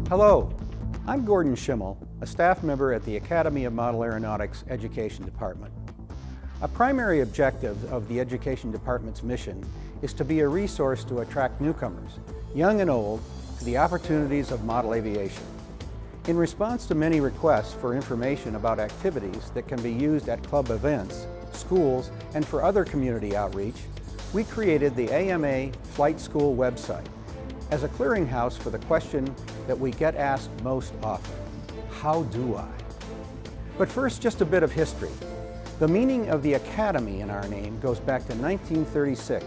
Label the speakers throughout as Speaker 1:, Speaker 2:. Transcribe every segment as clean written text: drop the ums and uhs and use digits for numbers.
Speaker 1: Hello, I'm Gordon Schimmel, a staff member at the Academy of Model Aeronautics Education Department. A primary objective of the Education Department's mission is to be a resource to attract newcomers, young and old, to the opportunities of model aviation. In response to many requests for information about activities that can be used at club events, schools, and for other community outreach, we created the AMA Flight School website as a clearinghouse for the question that we get asked most often: how do I? But first, just a bit of history. The meaning of the Academy in our name goes back to 1936,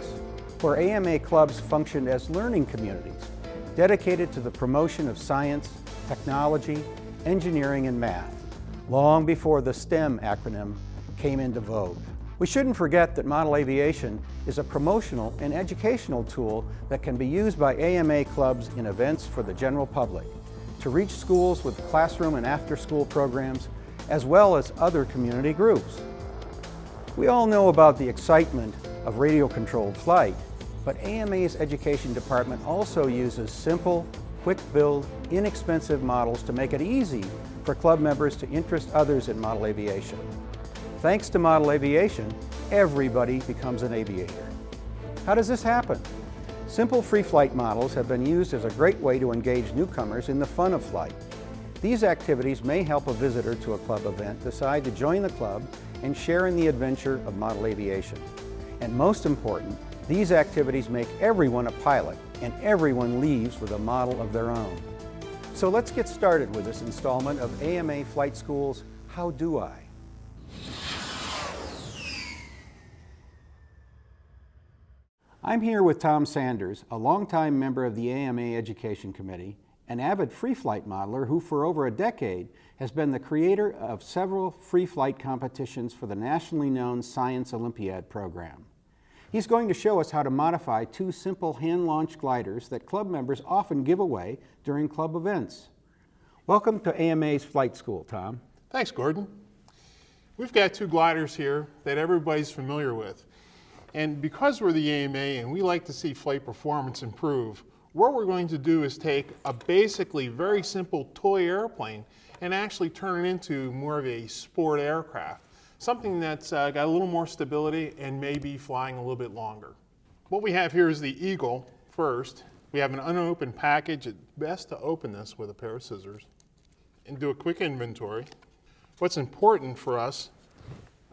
Speaker 1: where AMA clubs functioned as learning communities dedicated to the promotion of science, technology, engineering, and math, long before the STEM acronym came into vogue. We shouldn't forget that model aviation is a promotional and educational tool that can be used by AMA clubs in events for the general public, to reach schools with classroom and after-school programs, as well as other community groups. We all know about the excitement of radio-controlled flight, but AMA's Education Department also uses simple, quick-build, inexpensive models to make it easy for club members to interest others in model aviation. Thanks to model aviation, everybody becomes an aviator. How does this happen? Simple free flight models have been used as a great way to engage newcomers in the fun of flight. These activities may help a visitor to a club event decide to join the club and share in the adventure of model aviation. And most important, these activities make everyone a pilot, and everyone leaves with a model of their own. So let's get started with this installment of AMA Flight School's How Do I? I'm here with Tom Sanders, a longtime member of the AMA Education Committee, an avid free flight modeler who for over a decade has been the creator of several free flight competitions for the nationally known Science Olympiad program. He's going to show us how to modify two simple hand-launched gliders that club members often give away during club events. Welcome to AMA's Flight School, Tom.
Speaker 2: Thanks, Gordon. We've got two gliders here that everybody's familiar with. And because we're the AMA and we like to see flight performance improve, what we're going to do is take a basically very simple toy airplane and actually turn it into more of a sport aircraft. Something that's got a little more stability and maybe flying a little bit longer. What we have here is the Eagle first. We have an unopened package. It's best to open this with a pair of scissors and do a quick inventory. What's important for us,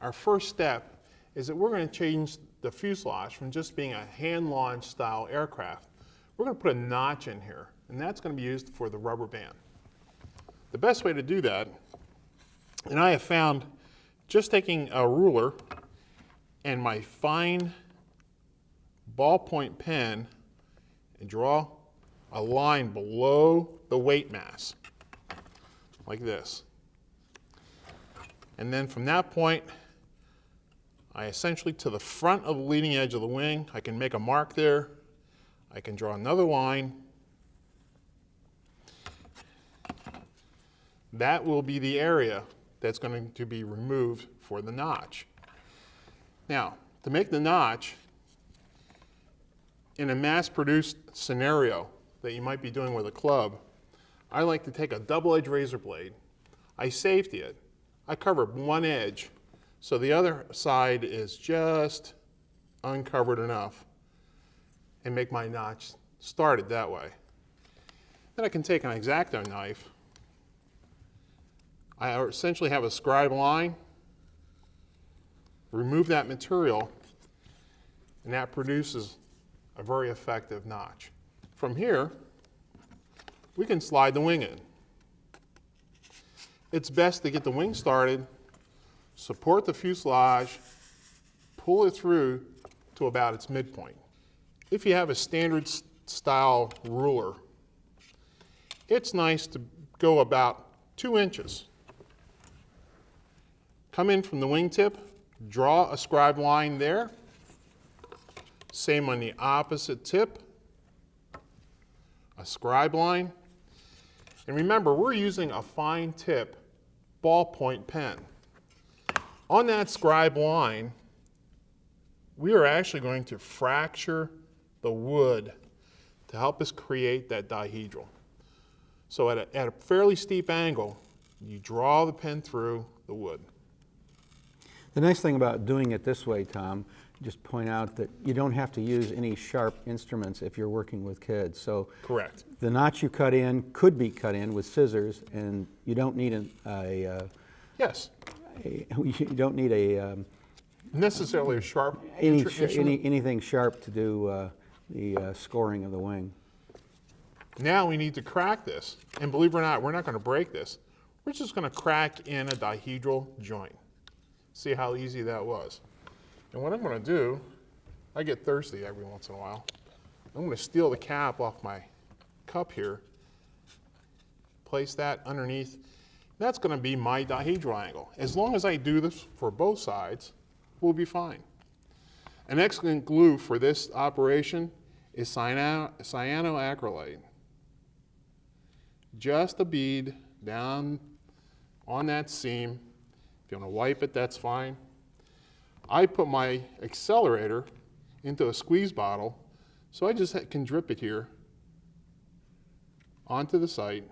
Speaker 2: our first step, is that we're going to change the fuselage from just being a hand-launched style aircraft. We're going to put a notch in here, and that's going to be used for the rubber band. The best way to do that, and I have found just taking a ruler and my fine ballpoint pen and draw a line below the weight mass, like this. And then from that point, I essentially, to the front of the leading edge of the wing, I can make a mark there. I can draw another line. That will be the area that's going to be removed for the notch. Now, to make the notch, in a mass-produced scenario that you might be doing with a club, I like to take a double-edged razor blade. I safety it. I cover one edge, so the other side is just uncovered enough, and make my notch started that way. Then I can take an X-Acto knife. I essentially have a scribe line, remove that material, and that produces a very effective notch. From here, we can slide the wing in. It's best to get the wing started, support the fuselage, pull it through to about its midpoint. If you have a standard style ruler, it's nice to go about 2 inches. Come in from the wingtip, draw a scribe line there. Same on the opposite tip, a scribe line. And remember, we're using a fine tip ballpoint pen. On that scribe line, we are actually going to fracture the wood to help us create that dihedral. So at a fairly steep angle, you draw the pin through the wood.
Speaker 1: The nice thing about doing it this way, Tom, just point out that you don't have to use any sharp instruments if you're working with kids. So
Speaker 2: Correct.
Speaker 1: the notch you cut in could be cut in with scissors, and you don't need
Speaker 2: Yes.
Speaker 1: you don't need
Speaker 2: Necessarily a sharp
Speaker 1: anything sharp to do the scoring of the wing.
Speaker 2: Now we need to crack this. And believe it or not, we're not going to break this. We're just going to crack in a dihedral joint. See how easy that was. And what I'm going to do, I get thirsty every once in a while. I'm going to steal the cap off my cup here, place that underneath. That's going to be my dihedral angle. As long as I do this for both sides, we'll be fine. An excellent glue for this operation is cyanoacrylate. Just a bead down on that seam. If you want to wipe it, that's fine. I put my accelerator into a squeeze bottle, so I just can drip it here onto the site.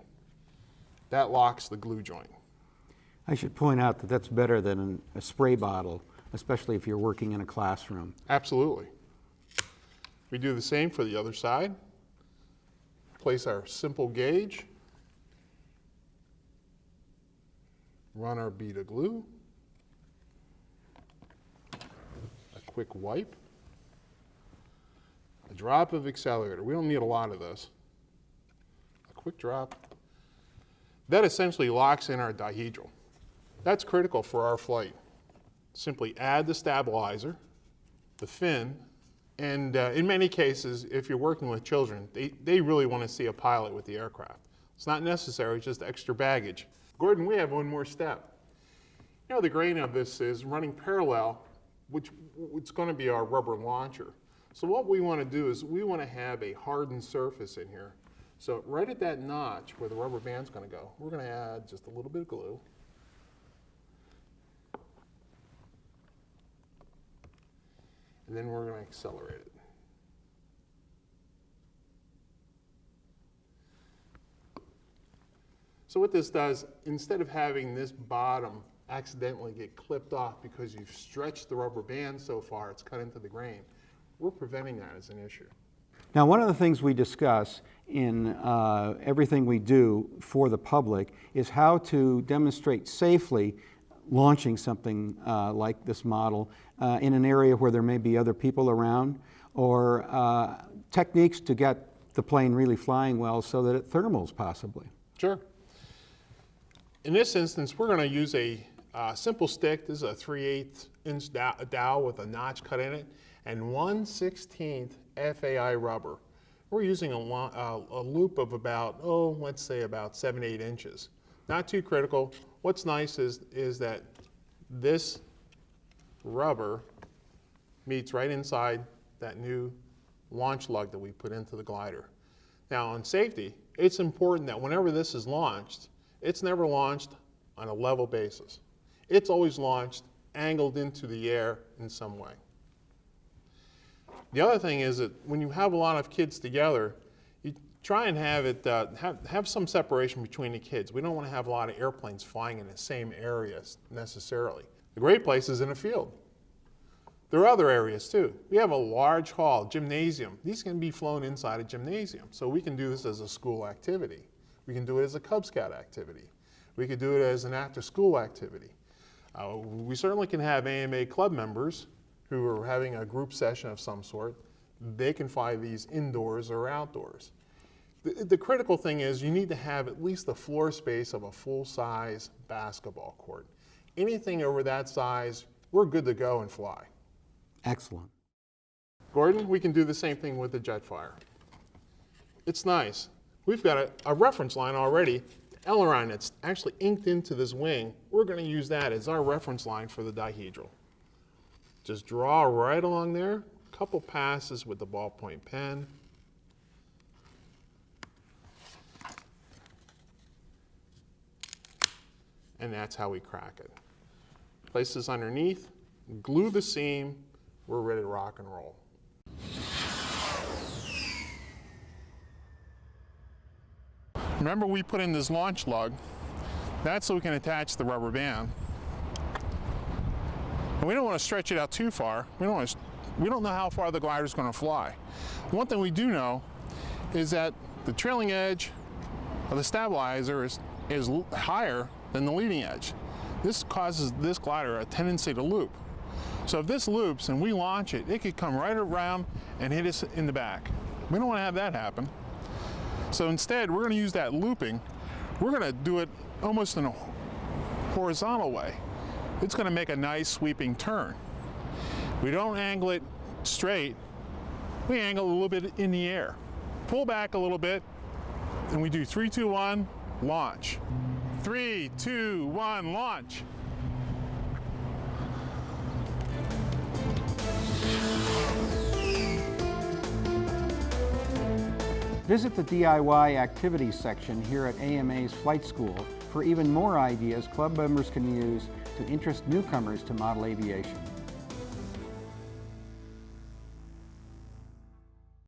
Speaker 2: That locks the glue joint.
Speaker 1: I should point out that that's better than a spray bottle, especially if you're working in a classroom.
Speaker 2: Absolutely. We do the same for the other side. Place our simple gauge. Run our bead of glue. A quick wipe. A drop of accelerator. We don't need a lot of this. A quick drop. That essentially locks in our dihedral. That's critical for our flight. Simply add the stabilizer, the fin, and in many cases, if you're working with children, they really want to see a pilot with the aircraft. It's not necessary, it's just extra baggage. Gordon, we have one more step. You know, the grain of this is running parallel, which it's going to be our rubber launcher. So what we want to do is we want to have a hardened surface in here. So right at that notch where the rubber band's going to go, we're going to add just a little bit of glue. And then we're going to accelerate it. So what this does, instead of having this bottom accidentally get clipped off because you've stretched the rubber band so far it's cut into the grain, we're preventing that as an issue.
Speaker 1: Now, one of the things we discuss in everything we do for the public is how to demonstrate safely launching something like this model in an area where there may be other people around, or techniques to get the plane really flying well so that it thermals possibly.
Speaker 2: Sure. In this instance, we're going to use a simple stick. This is a 3/8 inch dowel with a notch cut in it, and 1/16 FAI rubber. We're using a loop of about, let's say about 7-8 inches. Not too critical. What's nice is that this rubber meets right inside that new launch lug that we put into the glider. Now on safety, it's important that whenever this is launched, it's never launched on a level basis. It's always launched angled into the air in some way. The other thing is that when you have a lot of kids together, you try and have it have some separation between the kids. We don't want to have a lot of airplanes flying in the same areas necessarily. The great place is in a field. There are other areas too. We have a large hall, gymnasium. These can be flown inside a gymnasium, so we can do this as a school activity. We can do it as a Cub Scout activity. We could do it as an after-school activity. We certainly can have AMA club members who are having a group session of some sort. They can fly these indoors or outdoors. The critical thing is you need to have at least the floor space of a full-size basketball court. Anything over that size, we're good to go and fly.
Speaker 1: Excellent.
Speaker 2: Gordon, we can do the same thing with the Jetfire. It's nice. We've got a reference line already, aileron that's actually inked into this wing. We're going to use that as our reference line for the dihedral. Just draw right along there, a couple passes with the ballpoint pen. And that's how we crack it. Place this underneath, glue the seam, we're ready to rock and roll. Remember, we put in this launch lug. That's so we can attach the rubber band. And we don't want to stretch it out too far. We don't know how far the glider is going to fly. One thing we do know is that the trailing edge of the stabilizer is higher than the leading edge. This causes this glider a tendency to loop. So if this loops and we launch it, it could come right around and hit us in the back. We don't want to have that happen. So instead, we're going to use that looping. We're going to do it almost in a horizontal way. It's going to make a nice sweeping turn. We don't angle it straight. We angle a little bit in the air. Pull back a little bit, and we do 3, 2, 1, launch. 3, 2, 1, launch.
Speaker 1: Visit the DIY activities section here at AMA's Flight School for even more ideas club members can use to interest newcomers to model aviation.